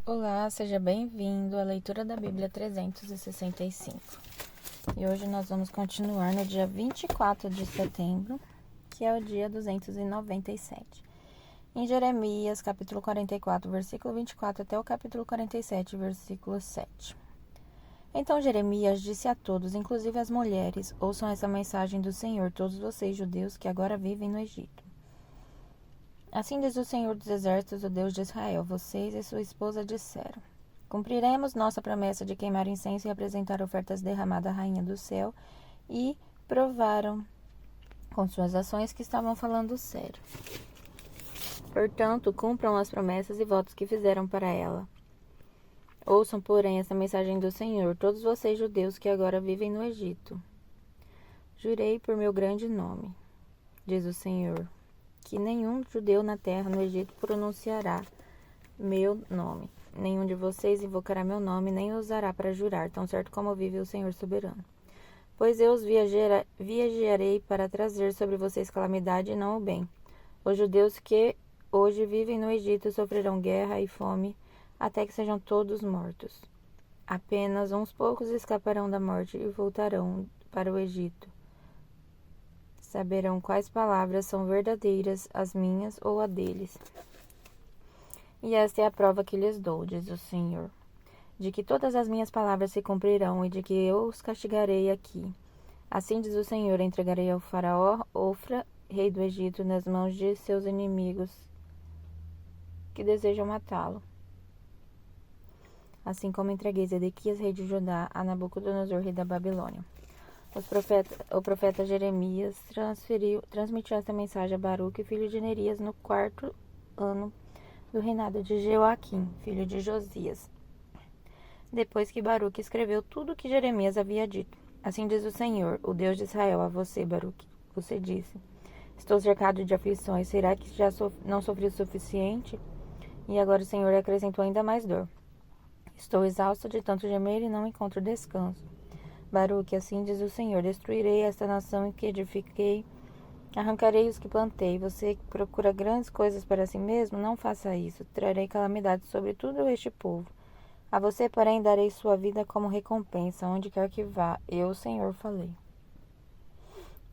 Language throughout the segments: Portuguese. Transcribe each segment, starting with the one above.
Olá, seja bem-vindo à leitura da Bíblia 365. E hoje nós vamos continuar no dia 24 de setembro, que é o dia 297. Em Jeremias, capítulo 44, versículo 24 até o capítulo 47, versículo 7. Então Jeremias disse a todos, inclusive às mulheres: ouçam essa mensagem do Senhor, todos vocês judeus que agora vivem no Egito. Assim diz o Senhor dos Exércitos, o Deus de Israel: vocês e sua esposa disseram: cumpriremos nossa promessa de queimar incenso e apresentar ofertas derramadas à Rainha do Céu, e provaram com suas ações que estavam falando sério. Portanto, cumpram as promessas e votos que fizeram para ela. Ouçam, porém, essa mensagem do Senhor, todos vocês judeus que agora vivem no Egito. Jurei por meu grande nome, diz o Senhor, que nenhum judeu na terra no Egito pronunciará meu nome. Nenhum de vocês invocará meu nome, nem ousará para jurar, tão certo como vive o Senhor soberano. Pois eu os viajarei para trazer sobre vocês calamidade e não o bem. Os judeus que hoje vivem no Egito sofrerão guerra e fome, até que sejam todos mortos. Apenas uns poucos escaparão da morte e voltarão para o Egito. Saberão quais palavras são verdadeiras, as minhas ou a deles. E esta é a prova que lhes dou, diz o Senhor, de que todas as minhas palavras se cumprirão e de que eu os castigarei aqui. Assim diz o Senhor: entregarei ao faraó Ofra, rei do Egito, nas mãos de seus inimigos que desejam matá-lo. Assim como entreguei Zedequias, rei de Judá, a Nabucodonosor, rei da Babilônia. O profeta Jeremias transmitiu esta mensagem a Baruque, filho de Nerias, no 4º ano do reinado de Jeoaquim, filho de Josias, depois que Baruque escreveu tudo o que Jeremias havia dito. Assim diz o Senhor, o Deus de Israel, a você, Baruque. Você disse: estou cercado de aflições, será que já não sofri o suficiente? E agora o Senhor acrescentou ainda mais dor. Estou exausto de tanto gemer e não encontro descanso. Baruque, assim diz o Senhor, destruirei esta nação em que edifiquei, arrancarei os que plantei. Você procura grandes coisas para si mesmo? Não faça isso. Trarei calamidade sobre todo este povo. A você, porém, darei sua vida como recompensa, onde quer que vá. Eu, o Senhor, falei.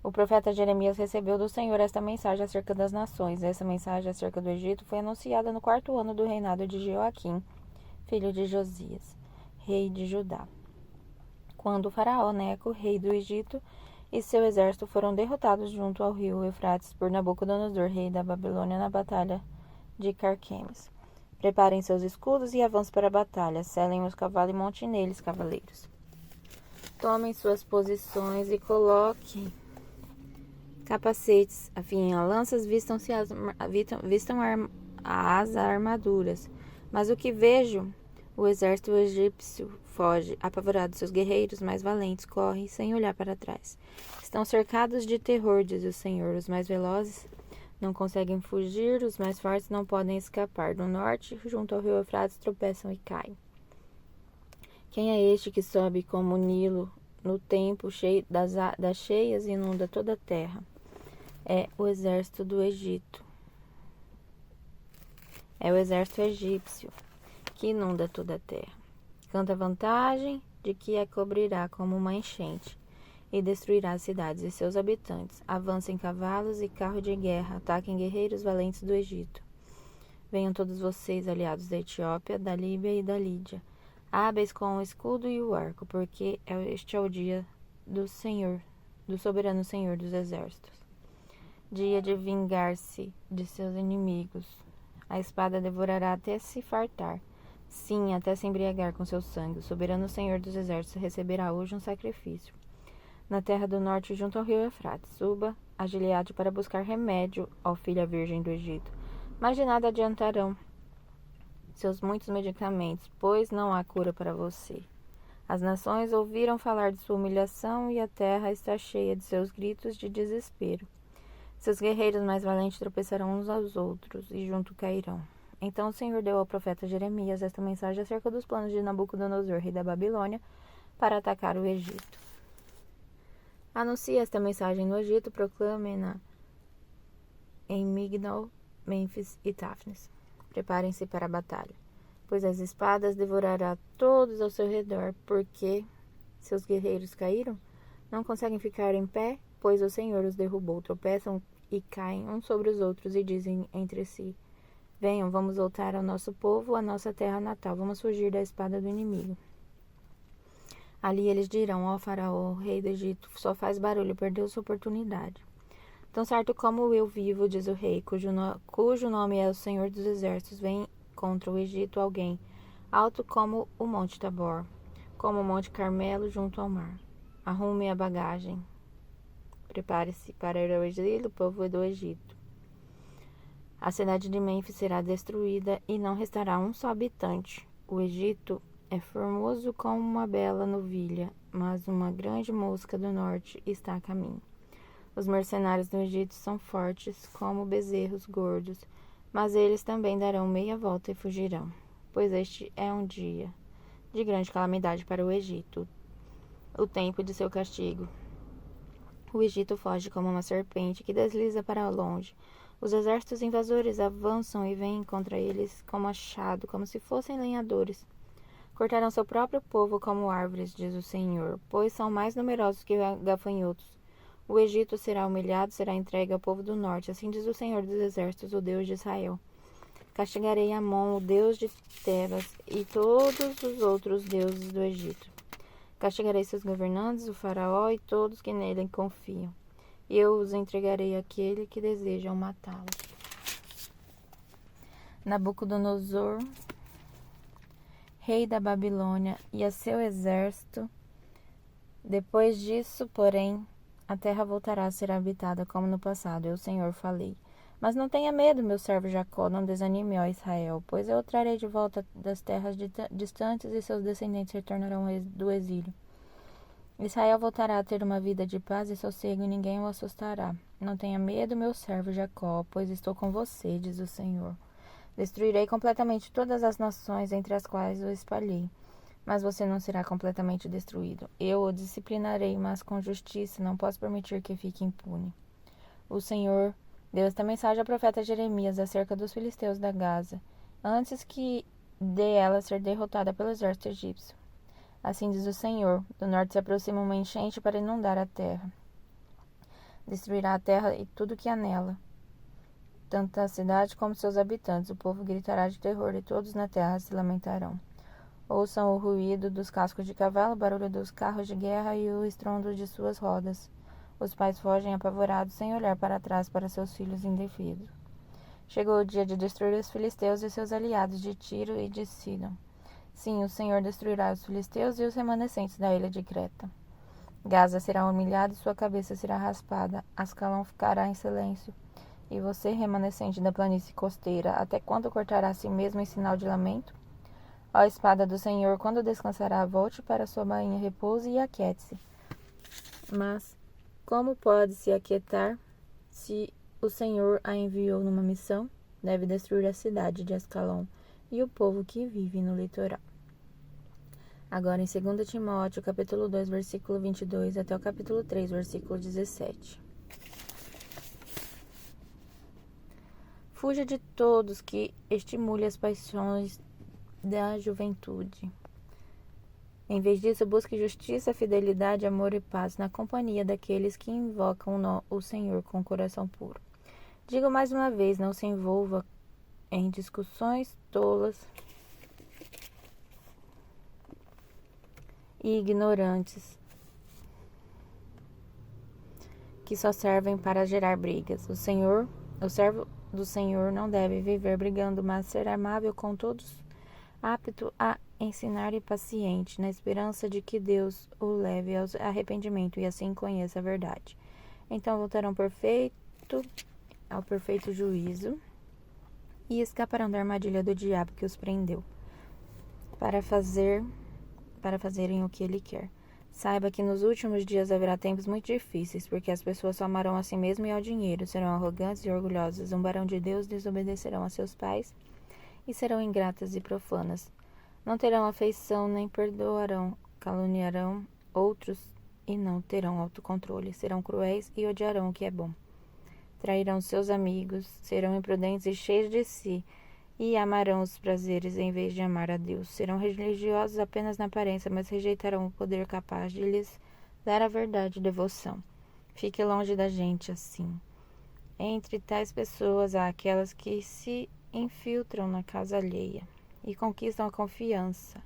O profeta Jeremias recebeu do Senhor esta mensagem acerca das nações. Essa mensagem acerca do Egito foi anunciada no 4º ano do reinado de Jeoaquim, filho de Josias, rei de Judá, quando o faraó Neco, rei do Egito, e seu exército foram derrotados junto ao rio Eufrates por Nabucodonosor, rei da Babilônia, na batalha de Carquemes. Preparem seus escudos e avancem para a batalha. Selem os cavalos e montem neles, cavaleiros. Tomem suas posições e coloquem capacetes, afinhem as lanças, vistam as armaduras. Mas o que vejo? O exército egípcio foge, apavorado. Seus guerreiros mais valentes correm sem olhar para trás. Estão cercados de terror, diz o Senhor. Os mais velozes não conseguem fugir, os mais fortes não podem escapar. No norte, junto ao rio Eufrates, tropeçam e caem. Quem é este que sobe como o Nilo no tempo das cheias e inunda toda a terra? É o exército do Egito. É o exército egípcio que inunda toda a terra. Canta a vantagem de que a cobrirá como uma enchente e destruirá as cidades e seus habitantes. Avancem cavalos e carros de guerra, ataquem guerreiros valentes do Egito. Venham todos vocês, aliados da Etiópia, da Líbia e da Lídia, hábeis com o escudo e o arco, porque este é o dia do Senhor, do soberano Senhor dos exércitos. Dia de vingar-se de seus inimigos. A espada devorará até se fartar. Sim, até se embriagar com seu sangue. O soberano Senhor dos exércitos receberá hoje um sacrifício. Na terra do norte, junto ao rio Eufrates, suba a Gileade para buscar remédio, ó filha virgem do Egito. Mas de nada adiantarão seus muitos medicamentos, pois não há cura para você. As nações ouviram falar de sua humilhação e a terra está cheia de seus gritos de desespero. Seus guerreiros mais valentes tropeçarão uns aos outros e junto cairão. Então o Senhor deu ao profeta Jeremias esta mensagem acerca dos planos de Nabucodonosor, rei da Babilônia, para atacar o Egito. Anuncie esta mensagem no Egito, proclame-na em Migdol, Mênfis e Táfnis. Preparem-se para a batalha. pois as espadas devorará todos ao seu redor, porque seus guerreiros caíram, não conseguem ficar em pé, pois o Senhor os derrubou, tropeçam e caem uns sobre os outros e dizem entre si: venham, vamos voltar ao nosso povo, à nossa terra natal, vamos fugir da espada do inimigo. Ali eles dirão: ó Faraó, rei do Egito, só faz barulho, perdeu sua oportunidade. Tão certo como eu vivo, diz o rei, cujo nome é o Senhor dos Exércitos, vem contra o Egito alguém, alto como o Monte Tabor, como o Monte Carmelo junto ao mar. Arrume a bagagem. Prepare-se para ir ao exílio, povo do Egito. A cidade de Mênfis será destruída e não restará um só habitante. O Egito é formoso como uma bela novilha, mas uma grande mosca do norte está a caminho. Os mercenários do Egito são fortes como bezerros gordos, mas eles também darão meia volta e fugirão, pois este é um dia de grande calamidade para o Egito, o tempo de seu castigo. O Egito foge como uma serpente que desliza para longe. Os exércitos invasores avançam e vêm contra eles com machado, como se fossem lenhadores. Cortarão seu próprio povo como árvores, diz o Senhor, pois são mais numerosos que gafanhotos. O Egito será humilhado, será entregue ao povo do norte, assim diz o Senhor dos Exércitos, o Deus de Israel. Castigarei Amon, o Deus de Tebas, e todos os outros deuses do Egito. Castigarei seus governantes, o faraó e todos que nele confiam. E eu os entregarei àquele que desejam matá-los. Nabucodonosor, rei da Babilônia, e a seu exército. Depois disso, porém, a terra voltará a ser habitada como no passado, eu, Senhor, falei. Mas não tenha medo, meu servo Jacó, não desanime, ó Israel, pois eu o trarei de volta das terras distantes e seus descendentes retornarão do exílio. Israel voltará a ter uma vida de paz e sossego e ninguém o assustará. Não tenha medo, meu servo Jacó, pois estou com você, diz o Senhor. Destruirei completamente todas as nações entre as quais o espalhei. Mas você não será completamente destruído. Eu o disciplinarei, mas com justiça, não posso permitir que fique impune. O Senhor deu esta mensagem ao profeta Jeremias acerca dos filisteus da Gaza, antes que de ela ser derrotada pelo exército egípcio. Assim diz o Senhor: do norte se aproxima uma enchente para inundar a terra. Destruirá a terra e tudo que há nela, tanto a cidade como seus habitantes. O povo gritará de terror e todos na terra se lamentarão. Ouçam o ruído dos cascos de cavalo, o barulho dos carros de guerra e o estrondo de suas rodas. Os pais fogem apavorados, sem olhar para trás para seus filhos indefesos. Chegou o dia de destruir os filisteus e seus aliados de Tiro e de Sidom. Sim, o Senhor destruirá os filisteus e os remanescentes da ilha de Creta. Gaza será humilhada e sua cabeça será raspada. Ascalão ficará em silêncio. E você, remanescente da planície costeira, até quando cortará a si mesmo em sinal de lamento? Ó espada do Senhor, quando descansará, volte para sua bainha, repouse e aquiete-se. Mas como pode se aquietar se o Senhor a enviou numa missão? Deve destruir a cidade de Ascalon e o povo que vive no litoral. Agora em 2 Timóteo, capítulo 2, versículo 22, até o capítulo 3, versículo 17. Fuja de todos que estimule as paixões da juventude. Em vez disso, busque justiça, fidelidade, amor e paz na companhia daqueles que invocam o Senhor com coração puro. Digo mais uma vez, não se envolva em discussões tolas e ignorantes que só servem para gerar brigas. O servo do Senhor não deve viver brigando, mas ser amável com todos, apto a ensinar e paciente, na esperança de que Deus o leve ao arrependimento e assim conheça a verdade. Então voltarão ao perfeito juízo e escaparão da armadilha do diabo que os prendeu, para fazerem o que ele quer. Saiba que nos últimos dias haverá tempos muito difíceis, porque as pessoas só amarão a si mesmo e ao dinheiro, serão arrogantes e orgulhosas, zombarão de Deus, desobedecerão a seus pais e serão ingratas e profanas. Não terão afeição nem perdoarão, caluniarão outros e não terão autocontrole, serão cruéis e odiarão o que é bom. Trairão seus amigos, serão imprudentes e cheios de si, e amarão os prazeres em vez de amar a Deus. Serão religiosos apenas na aparência, mas rejeitarão o poder capaz de lhes dar a verdade e devoção. Fique longe da gente assim. Entre tais pessoas há aquelas que se infiltram na casa alheia e conquistam a confiança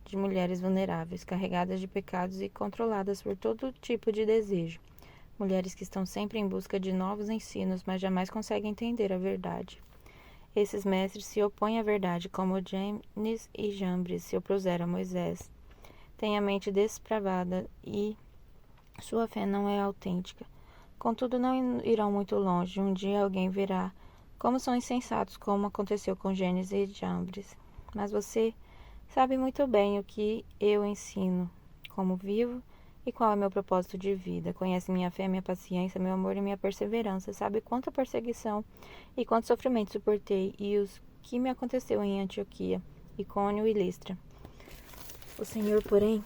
de mulheres vulneráveis, carregadas de pecados e controladas por todo tipo de desejo. Mulheres que estão sempre em busca de novos ensinos, mas jamais conseguem entender a verdade. Esses mestres se opõem à verdade, como Janes e Jambres se opuseram a Moisés. Têm a mente depravada e sua fé não é autêntica. Contudo, não irão muito longe. Um dia alguém verá como são insensatos, como aconteceu com Janes e Jambres. Mas você sabe muito bem o que eu ensino, como vivo e qual é meu propósito de vida. Conhece minha fé, minha paciência, meu amor e minha perseverança. Sabe quanta perseguição e quanto sofrimento suportei e os que me aconteceu em Antioquia, Icônio e Listra. O Senhor, porém,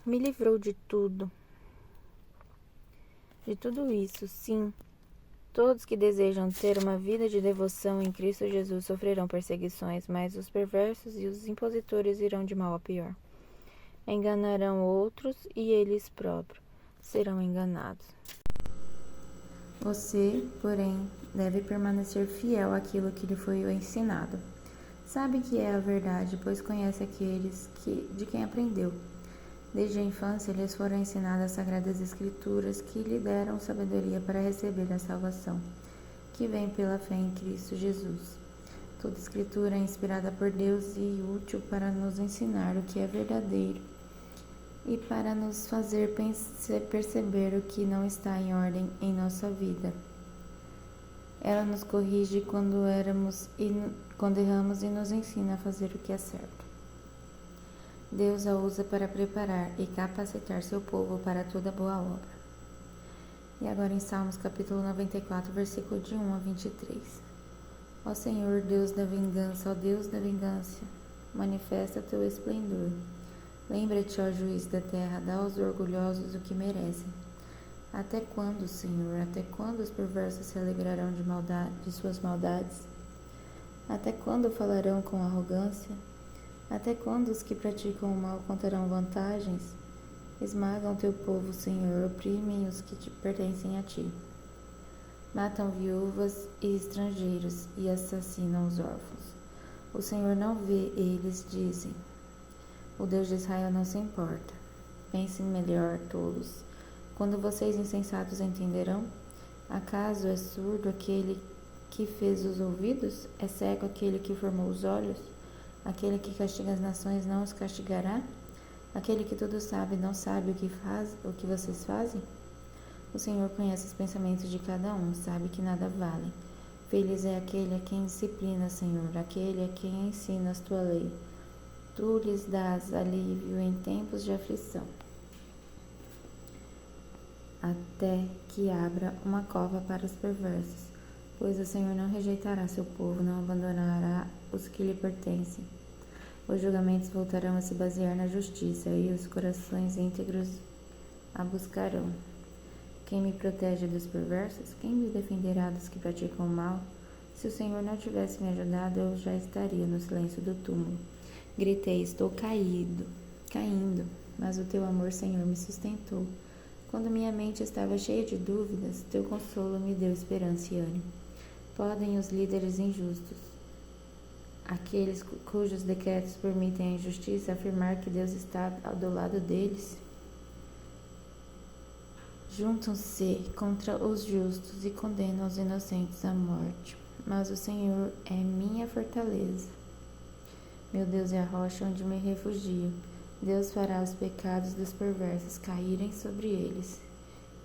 me livrou de tudo isso, sim. Todos que desejam ter uma vida de devoção em Cristo Jesus sofrerão perseguições, mas os perversos e os impositores irão de mal a pior. Enganarão outros e eles próprios serão enganados. Você, porém, deve permanecer fiel àquilo que lhe foi ensinado. Sabe que é a verdade, pois conhece aqueles de quem aprendeu. Desde a infância lhes foram ensinadas as sagradas escrituras que lhe deram sabedoria para receber a salvação, que vem pela fé em Cristo Jesus. Toda escritura é inspirada por Deus e útil para nos ensinar o que é verdadeiro e para nos fazer perceber o que não está em ordem em nossa vida. Ela nos corrige quando erramos e nos ensina a fazer o que é certo. Deus a usa para preparar e capacitar seu povo para toda boa obra. E agora em Salmos capítulo 94, versículo de 1 a 23. Ó Senhor, Deus da vingança, ó Deus da vingança, manifesta teu esplendor. Lembra-te, ó juiz da terra, dá aos orgulhosos o que merecem. Até quando, Senhor, até quando os perversos se alegrarão de suas maldades? Até quando falarão com arrogância? Até quando os que praticam o mal contarão vantagens? Esmagam teu povo, Senhor, oprimem os que pertencem a ti. Matam viúvas e estrangeiros e assassinam os órfãos. O Senhor não vê, eles dizem. O Deus de Israel não se importa. Pensem melhor, tolos. Quando vocês insensatos entenderão? Acaso é surdo aquele que fez os ouvidos? É cego aquele que formou os olhos? Aquele que castiga as nações não os castigará? Aquele que tudo sabe não sabe o que vocês fazem? O Senhor conhece os pensamentos de cada um, sabe que nada valem. Feliz é aquele a quem disciplina, Senhor, aquele a quem ensina a tua lei. Tu lhes dás alívio em tempos de aflição, até que abra uma cova para os perversos. Pois o Senhor não rejeitará seu povo, não abandonará os que lhe pertencem. Os julgamentos voltarão a se basear na justiça, e os corações íntegros a buscarão. Quem me protege dos perversos? Quem me defenderá dos que praticam o mal? Se o Senhor não tivesse me ajudado, eu já estaria no silêncio do túmulo. Gritei, estou caindo, mas o teu amor, Senhor, me sustentou. Quando minha mente estava cheia de dúvidas, teu consolo me deu esperança e ânimo. Podem os líderes injustos, aqueles cujos decretos permitem a injustiça, afirmar que Deus está do lado deles? Juntam-se contra os justos e condenam os inocentes à morte. Mas o Senhor é minha fortaleza. Meu Deus é a rocha onde me refugio. Deus fará os pecados dos perversos caírem sobre eles.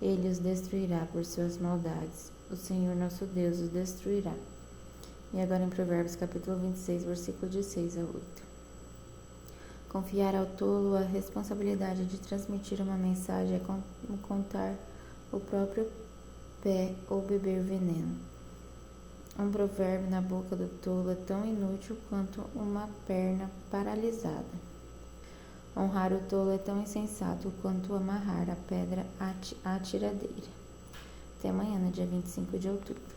Ele os destruirá por suas maldades. O Senhor nosso Deus os destruirá. E agora em Provérbios capítulo 26, versículo de 6 a 8. Confiar ao tolo a responsabilidade de transmitir uma mensagem é como contar o próprio pé ou beber veneno. Um provérbio na boca do tolo é tão inútil quanto uma perna paralisada. Honrar o tolo é tão insensato quanto amarrar a pedra à tiradeira. Até amanhã, no dia 25 de outubro.